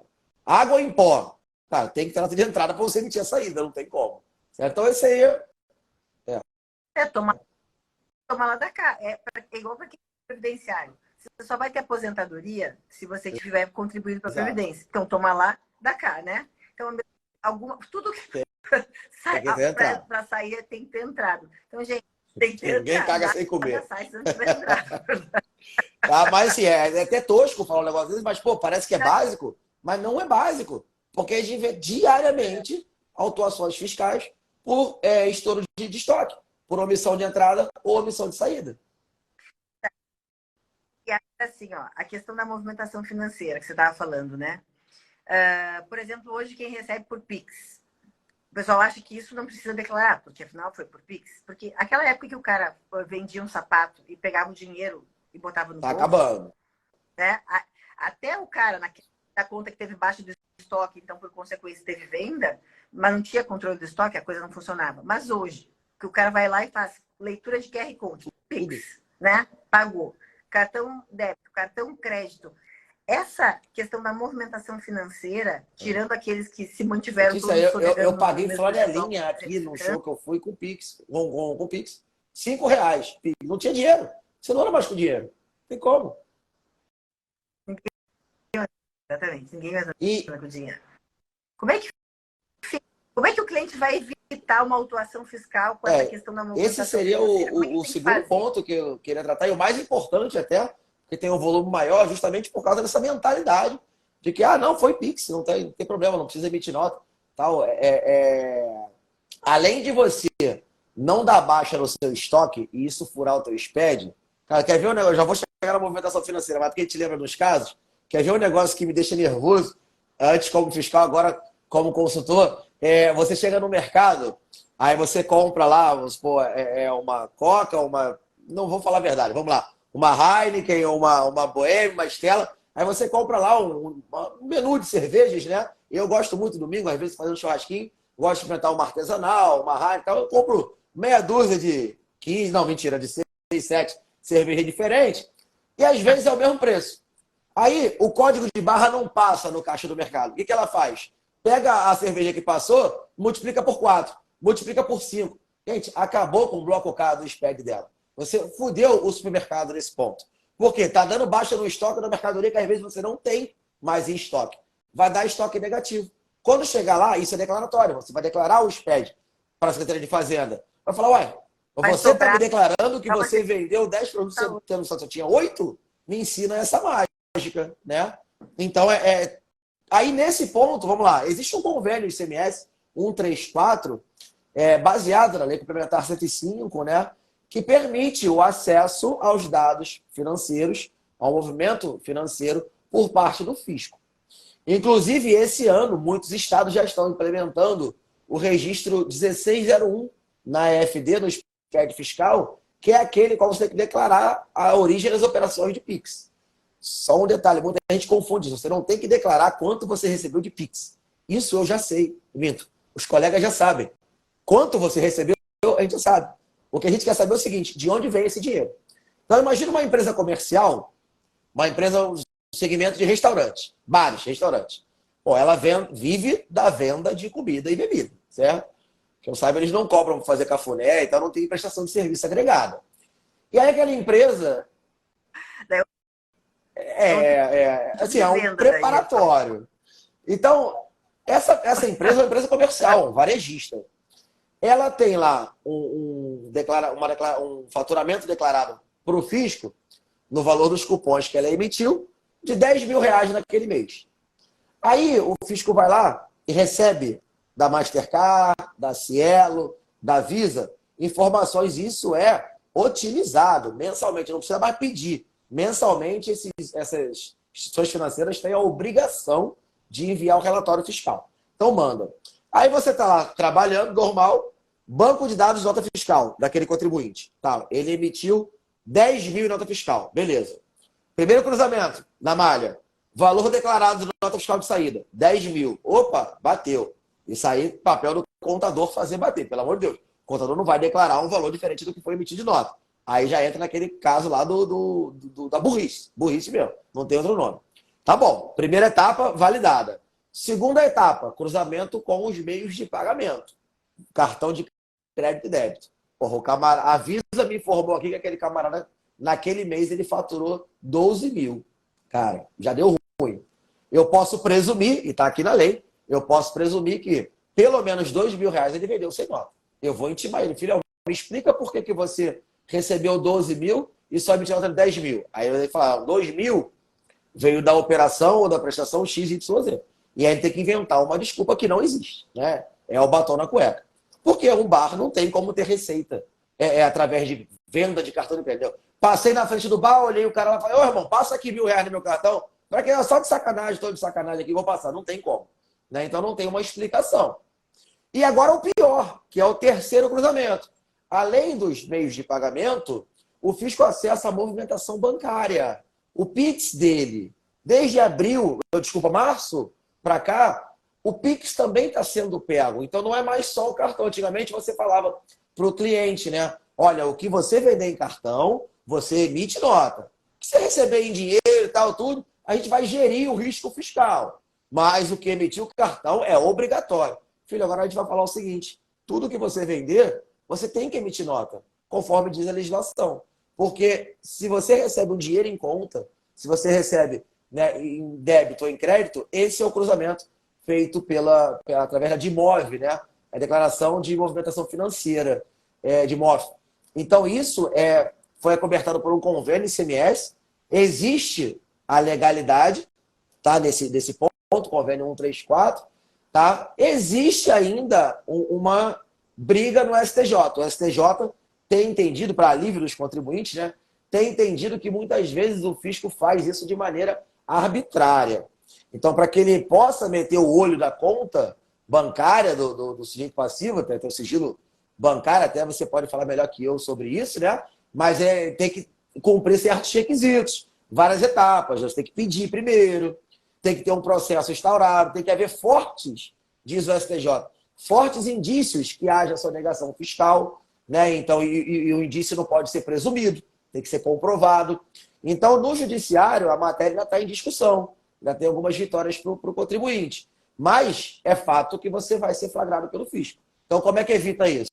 Água em pó. Cara, tem que ter nota de entrada para você emitir a saída, não tem como. Certo? Então, esse aí Toma lá da cá. É igual para quem é previdenciário. Você só vai ter aposentadoria se você tiver contribuído para a exato. Previdência. Então, toma lá da cá, né? Então, tudo que Tem que ter entrada. para sair tem que ter entrado. Então, gente, tem que ter Ninguém entrado. caga sem comer. Sai se não tiver entrado. Tá? Mas assim, é até tosco falar um negócio desse, mas pô, parece que é básico, mas não é básico. Porque a gente vê diariamente autuações fiscais por estouro de estoque, por omissão de entrada ou omissão de saída. E assim, ó, a questão da movimentação financeira que você estava falando, né? Por exemplo, hoje quem recebe por Pix. O pessoal acha que isso não precisa declarar, porque afinal foi por Pix. Porque aquela época que o cara vendia um sapato e pegava o dinheiro e botava no Tá bolso, acabando. né? Até o cara na conta que teve baixa do estoque, então por consequência teve venda, mas não tinha controle do estoque, a coisa não funcionava. Mas hoje, que o cara vai lá e faz leitura de QR Code, Pix, né? Pagou. Cartão débito, cartão crédito. Essa questão da movimentação financeira, tirando aqueles que se mantiveram Isso todos aí, sonegando eu no paguei mesmo flanelinha estoque, aqui no show que eu fui com Pix, com Pix. R$ 5. Não tinha dinheiro. Você não era mais com dinheiro. Não tem como. exatamente, ninguém vai E com dinheiro. Como é que o cliente vai evitar uma autuação fiscal com essa questão da esse movimentação seria financeira? Como é que o tem que segundo fazer? ponto que eu queria tratar, e o mais importante até, que tem um volume maior, justamente por causa dessa mentalidade de que, não, foi Pix, não tem problema, não precisa emitir nota. Tal. Além de você não dar baixa no seu estoque e isso furar o teu SPED, cara, quer ver um negócio? Eu já vou chegar na movimentação financeira, mas porque a gente lembra dos casos, quer ver um negócio que me deixa nervoso, antes como fiscal, agora como consultor? Você chega no mercado, aí você compra lá, vamos supor, uma Coca, não vou falar a verdade, vamos lá, uma Heineken, uma Bohemia, uma Stella, aí você compra lá um menu de cervejas, né? Eu gosto muito domingo, às vezes, fazer um churrasquinho, gosto de experimentar uma artesanal, uma Heineken, então eu compro meia dúzia de 15, não, mentira, de 6, 7 cervejas diferentes, e às vezes é o mesmo preço. Aí o código de barra não passa no caixa do mercado. O que ela faz? Pega a cerveja que passou, multiplica por 4, multiplica por 5. Gente, acabou com o bloco K do SPED dela. Você fudeu o supermercado nesse ponto. Por quê? Está dando baixa no estoque da mercadoria que às vezes você não tem mais em estoque. Vai dar estoque negativo. Quando chegar lá, isso é declaratório. Você vai declarar o SPED para a Secretaria de Fazenda. Vai falar, ué, você está me declarando que você vendeu 10 produtos, você tinha 8? Me ensina essa mágica, né? Então, aí nesse ponto, vamos lá, existe um convênio ICMS 134, baseado na Lei Complementar 105, né? Que permite o acesso aos dados financeiros, ao movimento financeiro por parte do fisco. Inclusive, esse ano, muitos estados já estão implementando o registro 1601 na EFD, no SPED fiscal, que é aquele qual você tem que declarar a origem das operações de PIX. Só um detalhe, muita gente confunde isso. Você não tem que declarar quanto você recebeu de PIX. Isso eu já sei, minto. Os colegas já sabem. Quanto você recebeu, a gente sabe. O que a gente quer saber é o seguinte, de onde vem esse dinheiro? Então, imagina uma empresa comercial, uma empresa no segmento de restaurantes, bares, restaurantes. Pô, ela vive da venda de comida e bebida, certo? Que eu saiba, eles não cobram para fazer cafuné, então não tem prestação de serviço agregada. E aí aquela empresa assim, é um preparatório. Então, essa empresa é uma empresa comercial, um varejista. Ela tem lá um faturamento declarado para o fisco no valor dos cupons que ela emitiu de R$ 10.000 naquele mês. Aí o fisco vai lá e recebe da Mastercard, da Cielo, da Visa, informações. Isso é otimizado mensalmente, não precisa mais pedir. Mensalmente, essas instituições financeiras têm a obrigação de enviar o relatório fiscal. Então, manda. Aí você está lá trabalhando, normal, banco de dados de nota fiscal daquele contribuinte. Tá, ele emitiu 10 mil em nota fiscal. Beleza. Primeiro cruzamento, na malha. Valor declarado de nota fiscal de saída, 10 mil. Opa, bateu. Isso aí, papel do contador fazer bater, pelo amor de Deus. O contador não vai declarar um valor diferente do que foi emitido de nota. Aí já entra naquele caso lá da burrice. Burrice mesmo, não tem outro nome. Tá bom, primeira etapa validada. Segunda etapa, cruzamento com os meios de pagamento. Cartão de crédito e débito. Porra, a Visa me informou aqui que aquele camarada, naquele mês, ele faturou 12 mil. Cara, já deu ruim. Eu posso presumir, e está aqui na lei, eu posso presumir que pelo menos 2 mil reais ele vendeu sem nota. Eu vou intimar ele. Filho, me explica por que você recebeu 12 mil e só emitiu nota de 10 mil. Aí ele vai falar, 2 mil veio da operação ou da prestação XYZ. E aí ele tem que inventar uma desculpa que não existe. Né? É o batom na cueca. Porque um bar não tem como ter receita. É através de venda de cartão de crédito. Passei na frente do bar, olhei o cara lá e falei, ô irmão, passa aqui R$ 1.000 no meu cartão. Para que é só de sacanagem, tô de sacanagem aqui, vou passar. Não tem como. Né? Então não tem uma explicação. E agora o pior, que é o terceiro cruzamento. Além dos meios de pagamento, o fisco acessa a movimentação bancária. O Pix dele, desde março para cá, o Pix também está sendo pego. Então não é mais só o cartão. Antigamente você falava para o cliente, né? Olha, o que você vender em cartão, você emite nota. O que você receber em dinheiro e tal, tudo, a gente vai gerir o risco fiscal. Mas o que emitir o cartão é obrigatório. Filho, agora a gente vai falar o seguinte: tudo que você vender, você tem que emitir nota, conforme diz a legislação. Porque se você recebe um dinheiro em conta, se você recebe, né, em débito ou em crédito, esse é o cruzamento feito através da DIMOV, né? A declaração de movimentação financeira de MOF. Então, isso foi acobertado por um convênio ICMS. Existe a legalidade, tá, desse ponto, convênio 134, tá? Existe ainda uma briga no STJ. O STJ tem entendido, para alívio dos contribuintes, né, tem entendido que muitas vezes o fisco faz isso de maneira arbitrária. Então, para que ele possa meter o olho da conta bancária do sujeito passivo, tem o sigilo bancário, até você pode falar melhor que eu sobre isso, né? Mas tem que cumprir certos requisitos, várias etapas. Você tem que pedir primeiro, tem que ter um processo instaurado, tem que haver fortes, diz o STJ, fortes indícios que haja sonegação fiscal, né? Então, e o indício não pode ser presumido, tem que ser comprovado. Então, no judiciário, a matéria ainda está em discussão, ainda tem algumas vitórias para o contribuinte. Mas é fato que você vai ser flagrado pelo fisco. Então, como é que evita isso?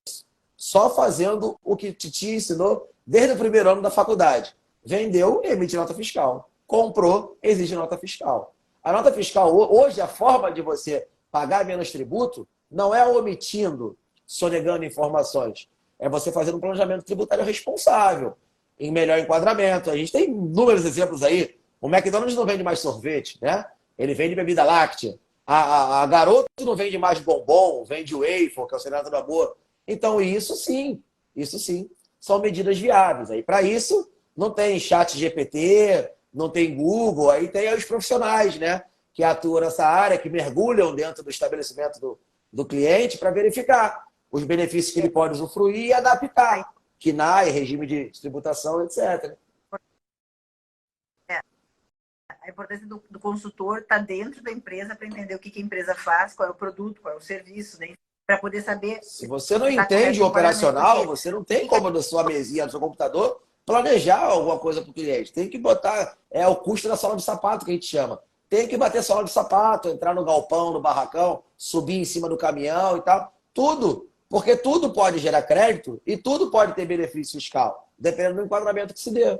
Só fazendo o que Titi ensinou desde o primeiro ano da faculdade. Vendeu, emite nota fiscal. Comprou, exige nota fiscal. A nota fiscal, hoje, a forma de você pagar menos tributo não é omitindo, sonegando informações. É você fazendo um planejamento tributário responsável, em melhor enquadramento. A gente tem inúmeros exemplos aí. O McDonald's não vende mais sorvete, né? Ele vende bebida láctea. A Garoto não vende mais bombom, vende waffle, que é o cenário do amor. Então, isso sim, são medidas viáveis. Aí, para isso, não tem chat GPT, não tem Google, aí tem os profissionais, né? Que atuam nessa área, que mergulham dentro do estabelecimento do cliente para verificar os benefícios que ele pode usufruir e adaptar. KNAI, regime de tributação, etc. A importância do consultor estar dentro da empresa para entender o que a empresa faz, qual é o produto, qual é o serviço, né? Para poder saber. Se você não entende o operacional, você não tem como na sua mesinha, no seu computador, planejar alguma coisa para o cliente. Tem que botar o custo da sola de sapato, que a gente chama. Tem que bater sola de sapato, entrar no galpão, no barracão, subir em cima do caminhão e tal. Tudo. Porque tudo pode gerar crédito e tudo pode ter benefício fiscal, dependendo do enquadramento que se dê.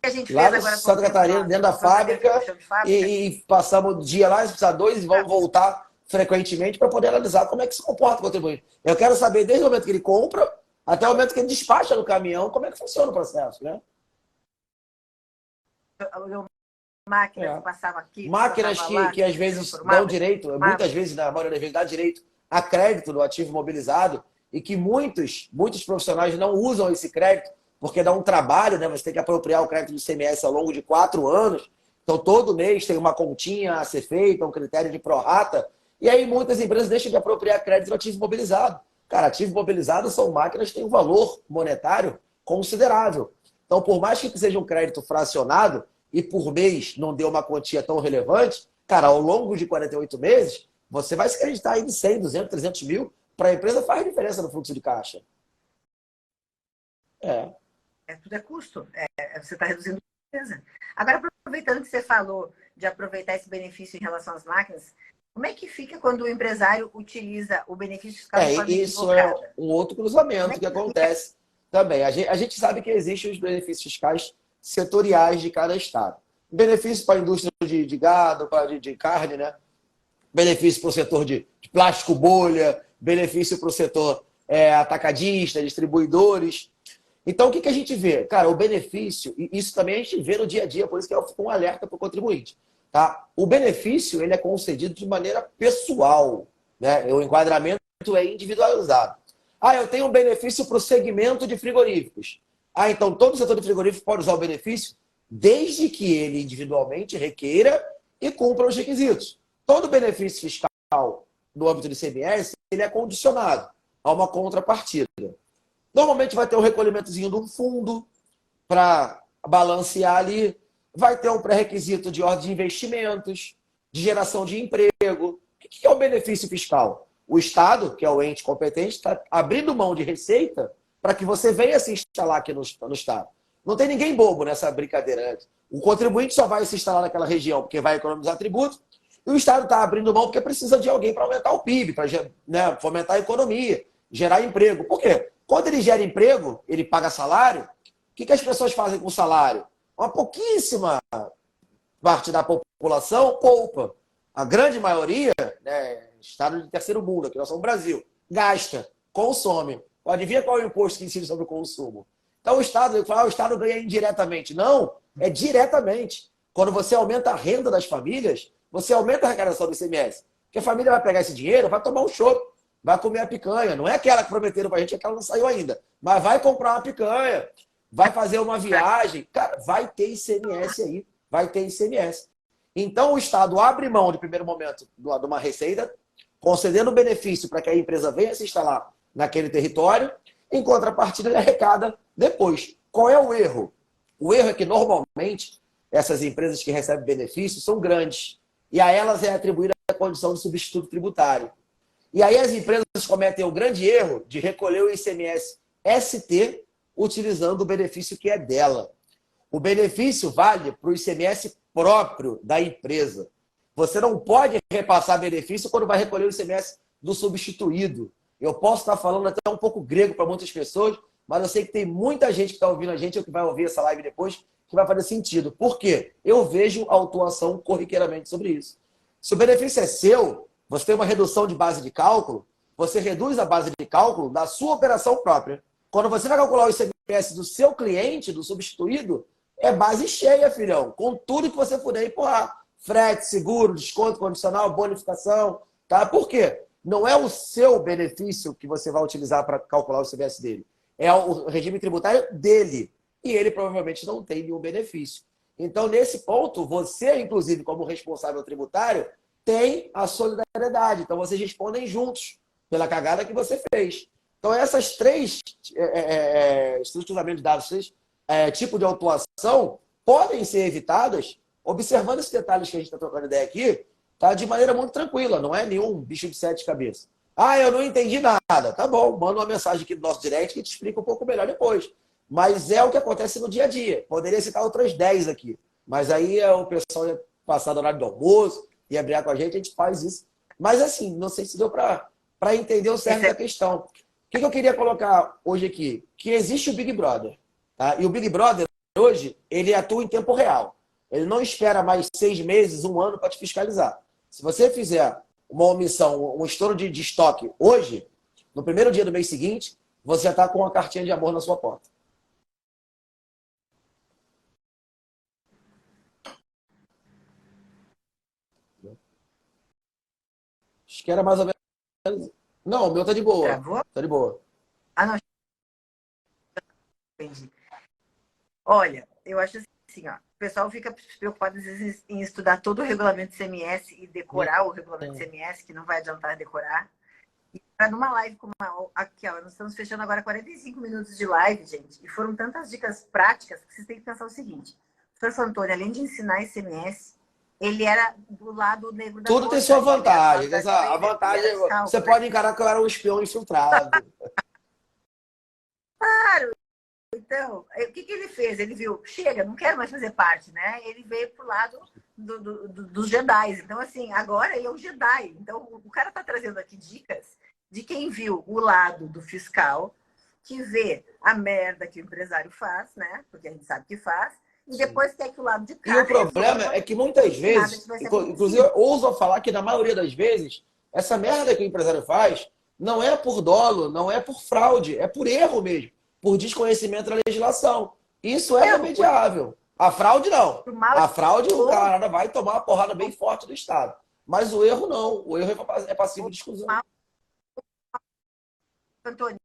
A gente lá fez em agora Santa Catarina, dentro da fábrica, e passamos o dia lá, se precisar 2, e vamos voltar frequentemente para poder analisar como é que se comporta o contribuinte. Eu quero saber, desde o momento que ele compra até o momento que ele despacha no caminhão, como é que funciona o processo, né? Máquinas que passavam aqui. Máquinas que às vezes dão direito, muitas vezes, na maioria das vezes, dá direito a crédito do ativo imobilizado e que muitos profissionais não usam esse crédito porque dá um trabalho, né? Você tem que apropriar o crédito do ICMS ao longo de 4 anos. Então, todo mês tem uma continha a ser feita, um critério de prorata. E aí, muitas empresas deixam de apropriar crédito do ativo imobilizado. Cara, ativo imobilizado são máquinas que têm um valor monetário considerável. Então, por mais que seja um crédito fracionado e por mês não dê uma quantia tão relevante, cara, ao longo de 48 meses, você vai se creditar aí de 100, 200, 300 mil. Para a empresa faz diferença no fluxo de caixa. Tudo é custo. Você está reduzindo a despesa. Agora, aproveitando que você falou de aproveitar esse benefício em relação às máquinas. Como é que fica quando o empresário utiliza o benefício fiscal de forma Isso é equivocada? um outro Como é cruzamento que que fica? acontece também. A gente sabe que existem os benefícios fiscais setoriais de cada estado. Benefício para a indústria de gado, para de carne, né? Benefício para o setor de plástico bolha, benefício para o setor atacadista, distribuidores. Então, o que a gente vê? Cara, o benefício, e isso também a gente vê no dia a dia, por isso que é um alerta para o contribuinte. Tá? O benefício ele é concedido de maneira pessoal. Né? O enquadramento é individualizado. Ah, eu tenho um benefício para o segmento de frigoríficos. Ah, então todo setor de frigorífico pode usar o benefício desde que ele individualmente requeira e cumpra os requisitos. Todo benefício fiscal no âmbito do ICMS ele é condicionado a uma contrapartida. Normalmente vai ter um recolhimentozinho de um fundo para balancear ali. Vai ter um pré-requisito de ordem de investimentos, de geração de emprego. O que é o benefício fiscal? O Estado, que é o ente competente, está abrindo mão de receita para que você venha se instalar aqui no Estado. Não tem ninguém bobo nessa brincadeira. Né? O contribuinte só vai se instalar naquela região porque vai economizar tributo, e o Estado está abrindo mão porque precisa de alguém para aumentar o PIB, para né, fomentar a economia, gerar emprego. Por quê? Quando ele gera emprego, ele paga salário, o que as pessoas fazem com o salário? Uma pouquíssima parte da população poupa. A grande maioria, né, estado de terceiro mundo, aqui nós somos o Brasil, gasta, consome. Adivinha qual é o imposto que incide sobre o consumo? Então o Estado fala, o Estado ganha indiretamente. Não, é diretamente. Quando você aumenta a renda das famílias, você aumenta a arrecadação do ICMS. Porque a família vai pegar esse dinheiro, vai tomar um chopp, vai comer a picanha. Não é aquela que prometeram pra gente, aquela não saiu ainda. Mas vai comprar uma picanha, vai fazer uma viagem. Cara, vai ter ICMS aí. Vai ter ICMS. Então o Estado abre mão, de primeiro momento, de uma receita, concedendo benefício para que a empresa venha se instalar naquele território, em contrapartida ele arrecada depois. Qual é o erro? O erro é que, normalmente, essas empresas que recebem benefícios são grandes. E a elas é atribuída a condição de substituto tributário. E aí as empresas cometem o grande erro de recolher o ICMS ST utilizando o benefício que é dela. O benefício vale para o ICMS próprio da empresa. Você não pode repassar benefício quando vai recolher o ICMS do substituído. Eu posso estar falando até um pouco grego para muitas pessoas, mas eu sei que tem muita gente que está ouvindo a gente ou que vai ouvir essa live depois que vai fazer sentido. Por quê? Eu vejo autuação corriqueiramente sobre isso. Se o benefício é seu, você tem uma redução de base de cálculo, você reduz a base de cálculo da sua operação própria. Quando você vai calcular o ICMS do seu cliente, do substituído, é base cheia, filhão, com tudo que você puder empurrar. Frete, seguro, desconto condicional, bonificação. Tá? Por quê? Não é o seu benefício que você vai utilizar para calcular o ICMS dele. É o regime tributário dele. E ele provavelmente não tem nenhum benefício. Então, nesse ponto, você, inclusive, como responsável tributário, tem a solidariedade. Então, vocês respondem juntos pela cagada que você fez. Então, essas três estruturamento de dados, três tipos de autuação podem ser evitadas observando esses detalhes que a gente está trocando ideia aqui, tá? De maneira muito tranquila, não é nenhum bicho de sete cabeças. Ah, eu não entendi nada. Tá bom, manda uma mensagem aqui no nosso direct que te explica um pouco melhor depois. Mas é o que acontece no dia a dia. Poderia citar outras 10 aqui. Mas aí o pessoal ia passar do horário do almoço, ia brigar com a gente faz isso. Mas assim, não sei se deu para entender o cerne da questão. O que eu queria colocar hoje aqui? Que existe o Big Brother. Tá? E o Big Brother, hoje, ele atua em tempo real. Ele não espera mais 6 meses, 1 ano para te fiscalizar. Se você fizer uma omissão, um estouro de estoque hoje, no primeiro dia do mês seguinte, você já está com uma cartinha de amor na sua porta. Acho que era mais ou menos... Não, o meu tá de boa. Travou? Tá de boa. Ah, não, entendi. Olha, eu acho assim, ó, o pessoal fica preocupado às vezes em estudar todo o regulamento do CMS e decorar o regulamento do CMS, que não vai adiantar decorar. E para numa live como aqui, ó, nós estamos fechando agora 45 minutos de live, gente, e foram tantas dicas práticas que vocês têm que pensar o seguinte: o professor Antônio, além de ensinar ICMS, ele era do lado negro da Tudo tem sua vantagem. A vantagem, você pode encarar que eu era um espião infiltrado. Claro! Então, o que ele fez? Ele viu, chega, não quero mais fazer parte, né? Ele veio pro lado dos Jedi. Então, assim, agora ele é um Jedi. Então, o cara tá trazendo aqui dicas de quem viu o lado do fiscal, que vê a merda que o empresário faz, né? Porque a gente sabe que faz, e depois quer que o lado de cá E o problema é que muitas vezes, inclusive, eu ouso falar que na maioria das vezes, essa merda que o empresário faz não é por dolo, não é por fraude, é por erro mesmo, por desconhecimento da legislação. Isso é remediável. A fraude não. A fraude, o camarada vai tomar uma porrada bem forte do Estado. Mas o erro não. O erro é passivo de exclusão. Antônio,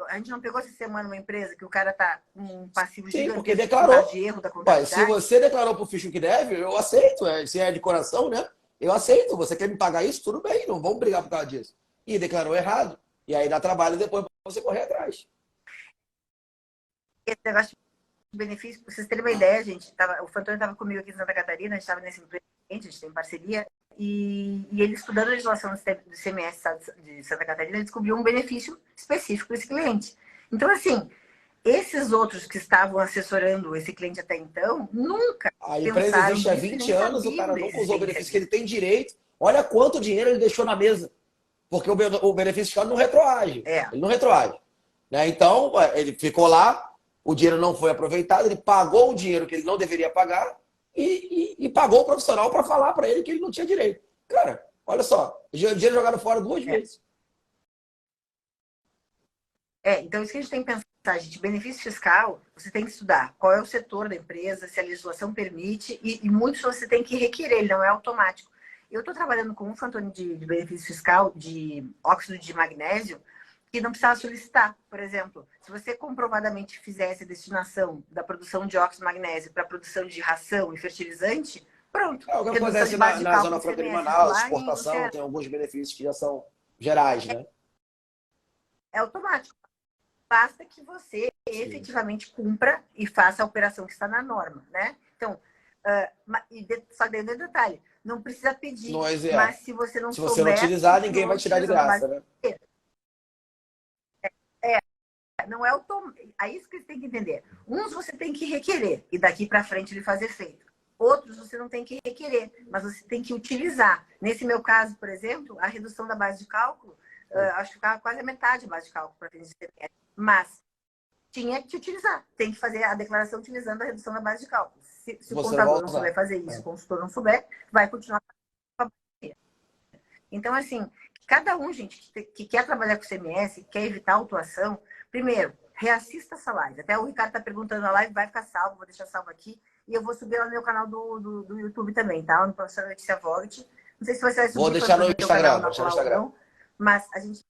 a gente não pegou essa semana uma empresa que o cara tá com um passivo Sim, gigantesco porque declarou. de erro da Pai, se contabilidade? você declarou pro fisco que deve, eu aceito. Se é de coração, né? Eu aceito. Você quer me pagar isso? Tudo bem, não vamos brigar por causa disso. E declarou errado. E aí dá trabalho depois para você correr atrás. Esse negócio de benefício, pra vocês terem uma ideia, gente, o Fantônio estava comigo aqui em Santa Catarina, a gente estava nesse empresa, a gente tem parceria, e ele estudando a legislação do CMS de Santa Catarina, ele descobriu um benefício específico para esse cliente. Então, assim, esses outros que estavam assessorando esse cliente até então, nunca a empresa existe há 20 anos, o cara nunca usou o benefício que ele tem direito. Olha quanto dinheiro ele deixou na mesa. Porque o benefício fiscal não retroage. Ele não retroage. Né? Então, ele ficou lá, o dinheiro não foi aproveitado, ele pagou o dinheiro que ele não deveria pagar e pagou o profissional para falar para ele que ele não tinha direito. Cara, olha só, dinheiro jogado fora 2 vezes. Então isso que a gente tem que pensar, gente, benefício fiscal, você tem que estudar qual é o setor da empresa, se a legislação permite, e muitos você tem que requerer, ele não é automático. Eu estou trabalhando com um Fantônio de benefício fiscal de óxido de magnésio, que não precisava solicitar. Por exemplo, se você comprovadamente fizesse a destinação da produção de óxido de magnésio para a produção de ração e fertilizante, pronto. É o que acontece na zona franca de Manaus, exportação, tem alguns benefícios que já são gerais, né? É automático. Basta que você efetivamente cumpra e faça a operação que está na norma, né? Então, só dentro do detalhe, não precisa pedir, mas se você não souber... Se você não utilizar, ninguém vai tirar de graça, né? Não é automático. É isso que você tem que entender. Uns você tem que requerer, e daqui para frente ele fazer efeito. Outros você não tem que requerer, mas você tem que utilizar. Nesse meu caso, por exemplo, a redução da base de cálculo, acho que ficava quase a metade da base de cálculo para fins de CPF. Mas tinha que utilizar. Tem que fazer a declaração utilizando a redução da base de cálculo. Se o contador não souber fazer isso, o consultor não souber, vai continuar com a bateria. Então, assim, cada um, gente, que quer trabalhar com CMS, quer evitar autuação, primeiro, reassista essa live. Até o Ricardo está perguntando, a live vai ficar salva, vou deixar salvo aqui. E eu vou subir lá no meu canal do YouTube também, tá? No Professor Letícia Vogt. Não sei se você vai subir. Vou deixar no Instagram, não, mas a gente...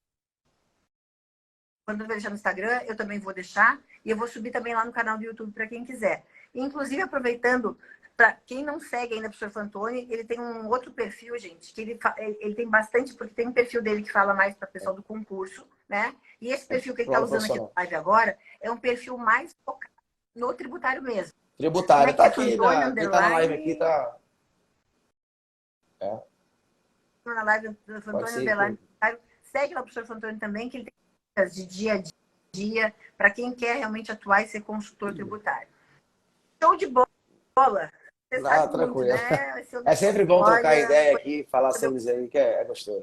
Quando eu deixar no Instagram, eu também vou deixar. E eu vou subir também lá no canal do YouTube para quem quiser. E, inclusive, aproveitando, para quem não segue ainda o professor Fantoni, ele tem um outro perfil, gente, que ele tem bastante, porque tem um perfil dele que fala mais para o pessoal do concurso, né? E esse perfil que ele está usando aqui no live agora é um perfil mais focado no tributário mesmo. Tributário, tá aqui, quem tá na live aqui tá... Na live do Fantoni Underline. Segue lá o professor Fantoni também, que ele tem dicas de dia a dia, para quem quer realmente atuar e ser consultor tributário. Show de bola! Tranquilo. Muito, né? É sempre bom trocar ideia aqui, falar sobre isso aí, que é gostoso.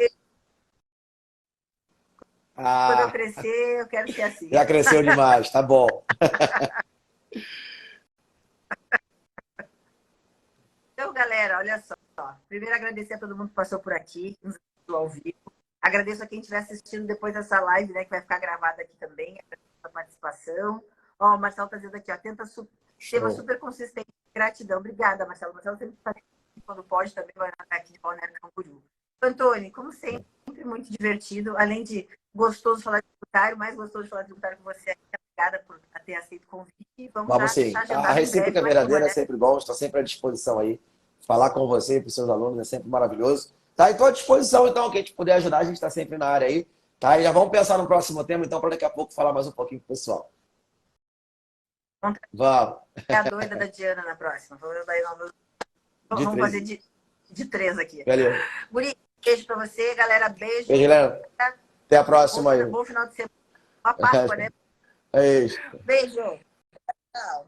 Quando eu crescer, eu quero ser assim. Já cresceu demais, tá bom. Então, galera, olha só. Primeiro, agradecer a todo mundo que passou por aqui, nos assistiu ao vivo. Agradeço a quem estiver assistindo depois dessa live, né, que vai ficar gravada aqui também, a participação. Ó, o Marcelo está dizendo aqui, ó, tema super consistente. Gratidão. Obrigada, Marcelo. Marcelo sempre está aqui quando pode, também vai estar aqui de Balneário Camboriú. Antônio, como sempre, muito divertido. Além de gostoso falar de tributário, mais gostoso de falar de tributário com você. Obrigada por ter aceito o convite. Vamos sim. A recíproca verdadeira é sempre bom, estou sempre à disposição aí. Falar com você e com os seus alunos é sempre maravilhoso. Tá? Estou à disposição, então, quem a gente puder ajudar, a gente está sempre na área aí. Tá? E já vamos pensar no próximo tema, então, para daqui a pouco falar mais um pouquinho com o pessoal. Vamos. É a doida da Diana na próxima. Vamos fazer de 3 aqui. Beleza. Guri, beijo pra você, galera. Beijo. Beijo, Helena. Até a próxima aí. Bom final de semana. Uma Páscoa, né? É isso. Beijo. Tchau.